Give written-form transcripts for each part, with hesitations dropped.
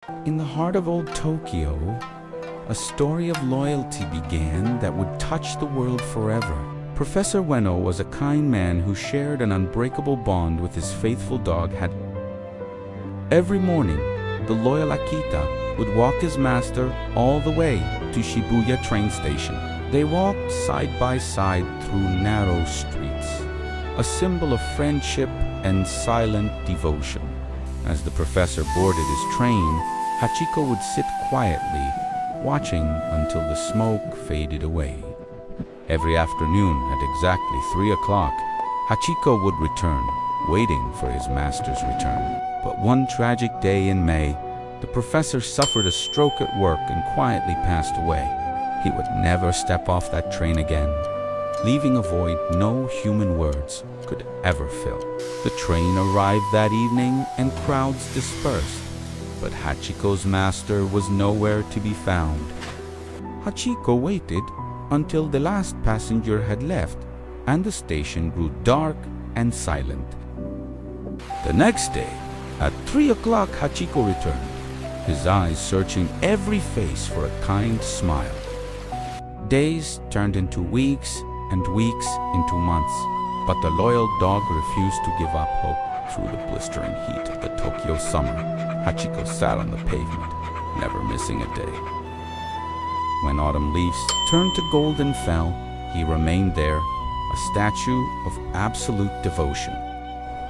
In the heart of old Tokyo, a story of loyalty began that would touch the world forever. Professor Ueno was a kind man who shared an unbreakable bond with his faithful dog. Every morning, the loyal Akita would walk his master all the way to Shibuya train station. They walked side by side through narrow streets, a symbol of friendship and silent devotion. As the professor boarded his train, Hachiko would sit quietly, watching until the smoke faded away. Every afternoon at exactly 3 o'clock, Hachiko would return, waiting for his master's return. But one tragic day in May, the professor suffered a stroke at work and quietly passed away. He would never step off that train again, leaving a void no human words could ever fill. The train arrived that evening and crowds dispersed, but Hachiko's master was nowhere to be found. Hachiko waited until the last passenger had left and the station grew dark and silent. The next day, at 3 o'clock, Hachiko returned, his eyes searching every face for a kind smile. Days turned into weeks and weeks into months, but the loyal dog refused to give up hope. Through the blistering heat of the Tokyo summer, Hachiko sat on the pavement, never missing a day. When autumn leaves turned to gold and fell, he remained there, a statue of absolute devotion.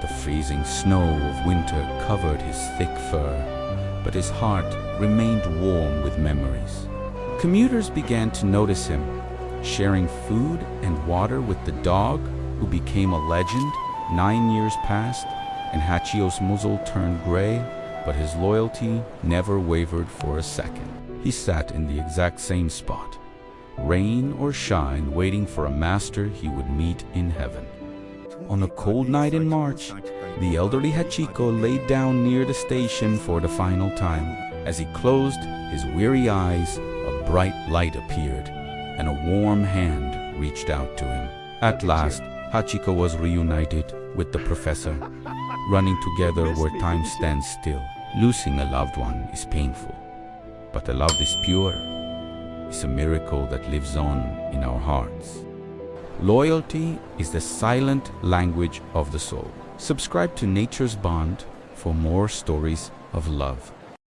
The freezing snow of winter covered his thick fur, but his heart remained warm with memories. Commuters began to notice him, sharing food and water with the dog who became a legend. 9 years passed, and Hachio's muzzle turned gray, but his loyalty never wavered for a second. He sat in the exact same spot, rain or shine, waiting for a master he would meet in heaven. On a cold night in March, the elderly Hachiko laid down near the station for the final time. As he closed his weary eyes, a bright light appeared, and a warm hand reached out to him. At last, Hachiko was reunited with the professor, running together where time stands still. Losing a loved one is painful, but a love is pure. It's a miracle that lives on in our hearts. Loyalty is the silent language of the soul. Subscribe to Nature's Bond for more stories of love.